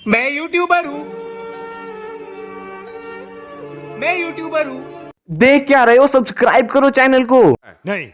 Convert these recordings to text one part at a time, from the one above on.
मैं यूट्यूबर हूँ। देख क्या रहे हो? सब्सक्राइब करो चैनल को। नहीं।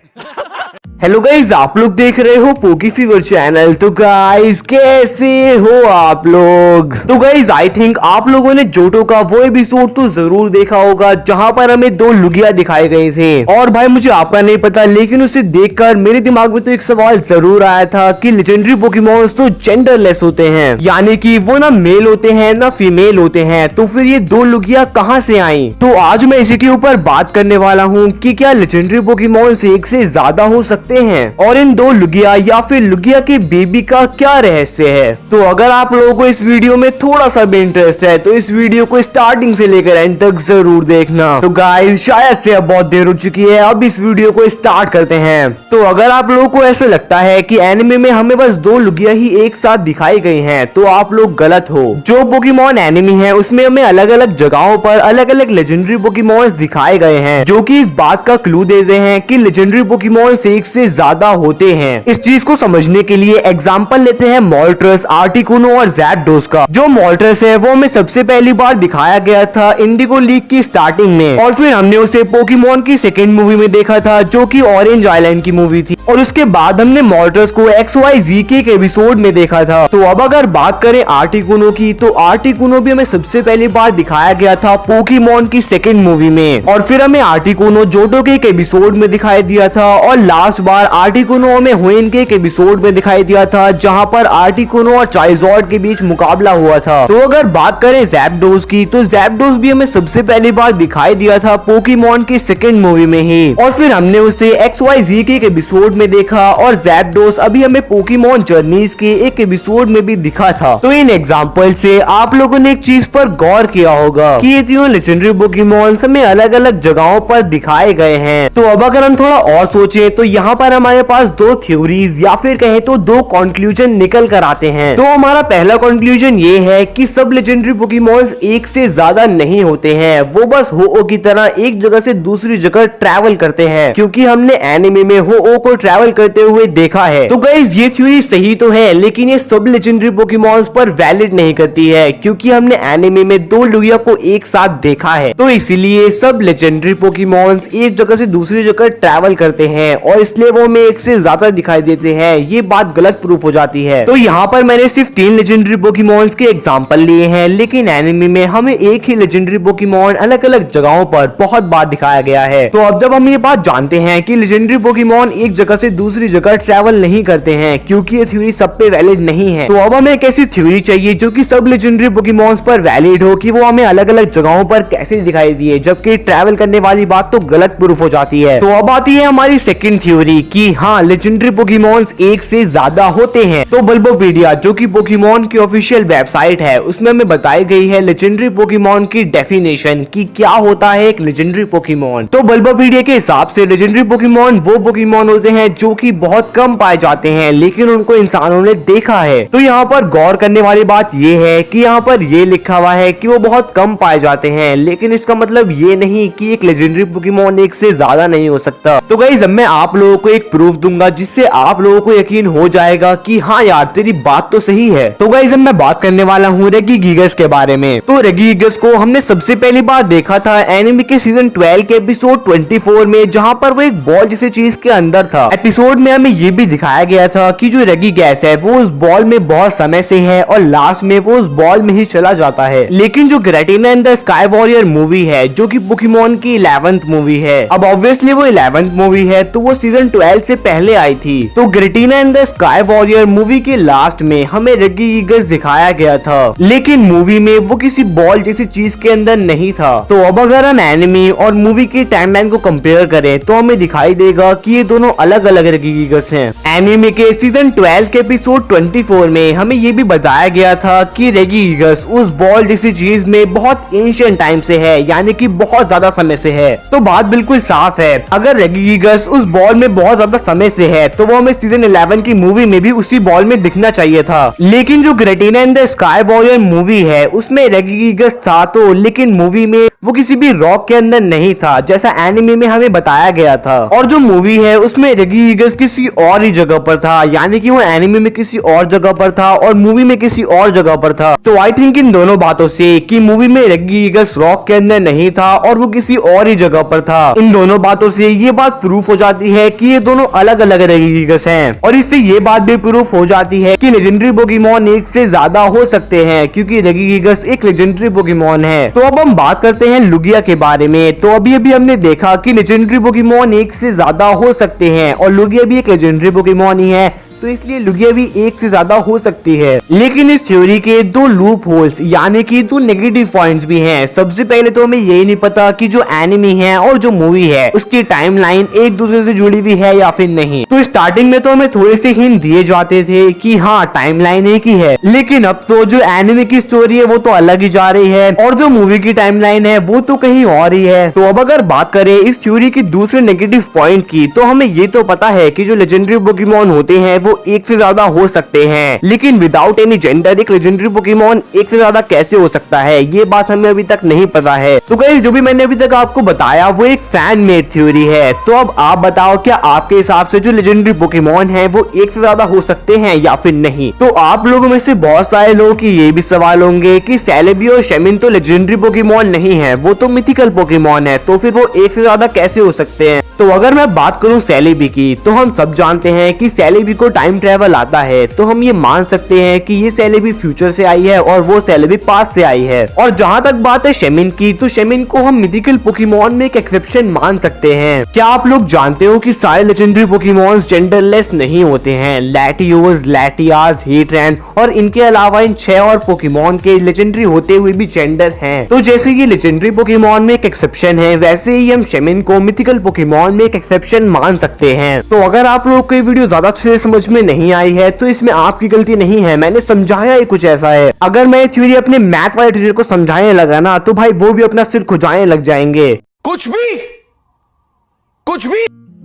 हेलो गाइज, आप लोग देख रहे हो पोकी फीवर चैनल। तो गाइज कैसे हो आप लोग? तो गाइज आई थिंक आप लोगों ने जोटो का वो एपिसोड तो जरूर देखा होगा जहां पर हमें दो लुगिया दिखाए गए थे। और भाई मुझे आपका नहीं पता, लेकिन उसे देखकर मेरे दिमाग में तो एक सवाल जरूर आया था कि लेजेंडरी पोकेमॉन्स तो जेंडरलेस होते हैं, यानी कि वो ना मेल होते हैं ना फीमेल होते हैं। तो फिर ये दो लुगिया कहाँ से आई? तो आज मैं इसी के ऊपर बात करने वाला हूँ कि क्या लेजेंडरी पोकेमॉन्स एक से ज्यादा हो सकते हैं और इन दो लुगिया या फिर लुगिया के बेबी का क्या रहस्य है। तो अगर आप लोगों को इस वीडियो में थोड़ा सा भी इंटरेस्ट है तो इस वीडियो को स्टार्टिंग से लेकर एंड तक जरूर देखना। तो गाइस शायद से अब बहुत देर हो चुकी है, अब इस वीडियो को स्टार्ट करते हैं। तो अगर आप लोगों को ऐसा लगता है कि एनिमे में हमें बस दो लुगिया ही एक साथ दिखाई गई हैं, तो आप लोग गलत हो। जो पोकेमॉन एनिमे है उसमें हमें अलग अलग जगहों पर अलग अलग लेजेंडरी पोकेमॉन्स दिखाए गए हैं, जो कि इस बात का क्लू देते हैं कि लेजेंडरी पोकेमॉन्स एक से ज्यादा होते हैं। इस चीज को समझने के लिए एग्जांपल लेते हैं मोल्ट्रस, आर्टिकुनो और ज़ैप्डोस का। जो मोल्ट्रस है वो हमें सबसे पहली बार दिखाया गया था इंडिगो लीग की स्टार्टिंग में, और फिर हमने उसे पोकेमॉन की सेकेंड मूवी में देखा था जो कि ऑरेंज आइलैंड की मूवी थी, और उसके बाद हमने मोल्ट्रस को XYZ के एक एपिसोड में देखा था। तो अब अगर बात करें आर्टिकुनो की, तो आर्टिकुनो भी हमें सबसे पहली बार दिखाया गया था पोकेमॉन की सेकेंड मूवी में, और फिर हमें आर्टिकुनो जोटो के एक एपिसोड में दिखाई दिया था, और लास्ट बार आर्टिकुनो हमें हुएन के एक एपिसोड में दिखाई दिया था जहां पर आर्टिकुनो और चाइजॉर्ड के बीच मुकाबला हुआ था। तो अगर बात करें ज़ैप्डोस की, तो ज़ैप्डोस भी हमें सबसे पहली बार दिखाई दिया था पोकेमॉन की सेकेंड मूवी में ही, और फिर हमने उसे XYZ के एक एपिसोड में देखा, और ज़ैप्डोस अभी हमें पोकेमॉन जर्नीज के एक एपिसोड में भी दिखा था। तो इन एग्जाम्पल से आप लोगों ने एक चीज पर गौर किया होगा कि ये तीनों लेजेंडरी पोकेमॉन हमें अलग अलग जगहों पर दिखाए गए हैं। तो अब अगर हम थोड़ा और सोचें तो यहाँ पर हमारे पास दो थ्योरीज या फिर कहें तो दो कंक्लूजन निकल कर आते हैं। तो हमारा पहला कंक्लूजन ये है कि सब लेजेंडरी पोकेमॉन्स एक से ज्यादा नहीं होते हैं, वो बस हो की तरह एक जगह से दूसरी जगह ट्रैवल करते हैं, क्योंकि हमने एनिमे में हो को ट्रैवल करते हुए देखा है। तो गाइस ये थ्योरी सही तो है, लेकिन ये सब लेजेंडरी पोकेमॉन्स पर वैलिड नहीं करती है, क्योंकि हमने एनिमे में दो लुगिया को एक साथ देखा है। तो इसीलिए सब लेजेंडरी पोकेमॉन्स एक जगह से दूसरी जगह ट्रैवल करते हैं, और इसलिए वो हमें एक से ज्यादा दिखाई देते हैं। ये बात गलत प्रूफ हो जाती है। तो यहाँ पर मैंने सिर्फ 3 लेजेंडरी पोकेमॉन्स के एग्जांपल लिए हैं, लेकिन एनिमे में हमें एक ही लेजेंडरी पोकेमॉन अलग अलग जगहों पर बहुत बार दिखाया गया है। तो अब जब हम ये बात जानते हैं कि लेजेंडरी पोकेमॉन एक जगह से दूसरी जगह ट्रैवल नहीं करते हैं, क्योंकि ये थ्योरी सब पे वैलिड नहीं है, तो अब हमें एक ऐसी थ्योरी चाहिए जो कि सब लेजेंडरी पोकेमॉन्स पर वैलिड हो कि वो हमें अलग अलग जगहों पर कैसे दिखाई दिए, जबकि ट्रैवल करने वाली बात तो गलत प्रूफ हो जाती है। तो अब आती है हमारी सेकंड थ्योरी कि हाँ लेजेंडरी पोकेमॉन्स एक से ज्यादा होते हैं। तो बल्बोपीडिया जो कि पोकेमॉन की ऑफिशियल वेबसाइट है, उसमें हमें बताई गई है लेजेंडरी पोकेमॉन की डेफिनेशन कि क्या होता है एक लेजेंडरी पोकेमॉन। तो बल्बोपीडिया के हिसाब से लेजेंडरी पोकेमॉन वो पोकेमॉन होते हैं जो कि बहुत कम पाए जाते हैं, लेकिन उनको इंसानों ने देखा है। तो यहाँ पर गौर करने वाली बात ये है कि यहाँ पर ये लिखा हुआ है कि वो बहुत कम पाए जाते हैं, लेकिन इसका मतलब ये नहीं कि एक लेजेंडरी पोकेमॉन एक से ज्यादा नहीं हो सकता। तो गाइस अब मैं आप लोगों को एक प्रूफ दूंगा जिससे आप लोगों को यकीन हो जाएगा कि हाँ यार तेरी बात तो सही है। तो गाइस अब मैं बात करने वाला हूँ रेगिगिगस के बारे में। तो रेगिगिगस को हमने सबसे पहली बार देखा था एनिमे के सीजन 12 के एपिसोड 24 में, जहाँ पर वो एक बॉल जैसी चीज के अंदर था। एपिसोड में हमें ये भी दिखाया गया था कि जो रेगिगिगस है वो उस बॉल में बहुत समय से है, और लास्ट में वो उस बॉल में ही चला जाता है। लेकिन जो Giratina and the sky warrior movie है जो कि पोकेमॉन की 11th मूवी है, अब ऑब्वियसली वो 11th मूवी है तो वो सीजन 12 से पहले आई थी। तो Giratina and the sky warrior movie के लास्ट में हमें रेगिगिगस दिखाया गया था, लेकिन मूवी में वो किसी बॉल जैसी चीज के अंदर नहीं था। तो अब अगर हम एनिमे और मूवी की टाइमलाइन को कंपेयर करें तो हमें दिखाई देगा कि ये दोनों अलग अलग रेगिगिगस हैं। एनिमे के सीजन 12 के एपिसोड 24 में हमें ये भी बताया गया था कि रेगिगिगस उस बॉल जैसी चीज में बहुत एंशिएंट टाइम से है, यानी कि बहुत ज्यादा समय से है। तो बात बिल्कुल साफ है, अगर रेगिगिगस उस बॉल में बहुत ज्यादा समय से है, तो वो हमें सीजन 11 की मूवी में भी उसी बॉल में दिखना चाहिए था। लेकिन जो Giratina and the sky warrior movie है उसमें रेगिगिगस था तो, लेकिन मूवी में वो किसी भी रॉक के अंदर नहीं था जैसा एनिमे में हमें बताया गया था। और जो मूवी है उसमें रेगिगिगस किसी और ही जगह पर था, यानी कि वो एनिमे में किसी और जगह पर था और मूवी में किसी और जगह पर था। तो आई थिंक इन दोनों बातों से कि मूवी में रेगिगिगस रॉक के अंदर नहीं था और वो किसी और ही जगह पर था, इन दोनों बातों से ये बात प्रूफ हो जाती है कि ये दोनों अलग अलग रेगिगिगस हैं। और इससे ये बात भी प्रूफ हो जाती है कि लेजेंडरी पोकेमॉन एक से ज्यादा हो सकते हैं, क्योंकि रेगिगिगस एक लेजेंडरी पोकेमॉन है। तो अब हम बात करते हैं लुगिया के बारे में। तो अभी अभी हमने देखा कि लेजेंडरी पोकेमॉन एक से ज्यादा हो सकते हैं और लुगिया भी एक लेजेंडरी पोकेमॉन ही है, तो इसलिए लुगिया भी एक से ज्यादा हो सकती है। लेकिन इस थ्योरी के दो लूप होल्स यानी कि दो नेगेटिव पॉइंट्स भी हैं। सबसे पहले तो हमें यही नहीं पता कि जो एनिमे है और जो मूवी है उसकी टाइमलाइन एक दूसरे से जुड़ी हुई है या फिर नहीं। तो स्टार्टिंग में तो हमें थोड़े से हिंट दिए जाते थे कि हाँ टाइमलाइन एक ही है, लेकिन अब तो जो एनिमे की स्टोरी है वो तो अलग ही जा रही है और जो मूवी की टाइमलाइन है वो तो कहीं और ही है। तो अब अगर बात करें इस थ्योरी की दूसरे नेगेटिव पॉइंट की, तो हमें ये तो पता है कि जो लेजेंडरी पोकेमॉन होते हैं वो एक से ज्यादा हो सकते हैं, लेकिन विदाउट एनी जेंडर एक लेजेंडरी पोकेमॉन एक से ज्यादा कैसे हो सकता है, ये बात हमें अभी तक नहीं पता है। तो गाइस जो भी मैंने अभी तक आपको बताया वो एक फैन मेड थ्योरी है। तो अब आप बताओ क्या आपके हिसाब से जो लेजेंडरी पोकेमॉन है वो एक से ज्यादा हो सकते हैं या फिर नहीं। तो आप लोगों में से बहुत सारे लोगों की ये भी सवाल होंगे कि सेलेबी और शेमिन तो लेजेंडरी पोकेमॉन नहीं है, वो तो मिथिकल पोकेमॉन है, तो फिर वो एक से ज्यादा कैसे हो सकते हैं। तो अगर मैं बात करूं सेलेबी की, तो हम सब जानते हैं कि सेलेबी को टाइम ट्रेवल आता है, तो हम ये मान सकते हैं कि ये सेलेबी फ्यूचर से आई है और वो सेलेबी पास्ट से आई है। और जहाँ तक बात है शेमिन की, तो शेमिन को हम मिथिकल पोकेमॉन में एक एक्सेप्शन मान सकते हैं। क्या आप लोग जानते हो कि सारे लेजेंडरी पोकेमॉन्स जेंडरलेस नहीं होते हैं। लैटियोस, लैटियास, हीटरैन और इनके अलावा इन 6 और पोकेमॉन के लेजेंडरी होते हुए भी जेंडर हैं। तो जैसे ये लेजेंडरी पोकेमॉन में एक एक्सेप्शन है, वैसे ही हम शेमिन को मिथिकल पोकेमॉन में एक एक्सेप्शन मान सकते हैं। तो अगर आप लोगों को ये वीडियो ज्यादा अच्छे से समझ में नहीं आई है तो इसमें आपकी गलती नहीं है, मैंने समझाया ही कुछ ऐसा है। अगर मैं ये थ्योरी अपने मैथ वाले टीचर को समझाने लगा ना तो भाई वो भी अपना सिर खुजाने लग जाएंगे। कुछ भी।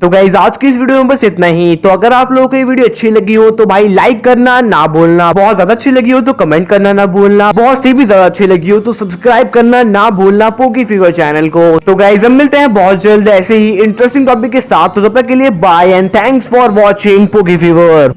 तो गाइज आज की इस वीडियो में बस इतना ही। तो अगर आप लोगों को ये वीडियो अच्छी लगी हो तो भाई लाइक करना ना भूलना, बहुत ज्यादा अच्छी लगी हो तो कमेंट करना ना भूलना, बहुत सी भी ज्यादा अच्छी लगी हो तो सब्सक्राइब करना ना भूलना पोकीफीवर चैनल को। तो गाइज हम मिलते हैं बहुत जल्द ऐसे ही इंटरेस्टिंग टॉपिक के साथ। तो तब तक के लिए bye and thanks for watching पोकीफीवर।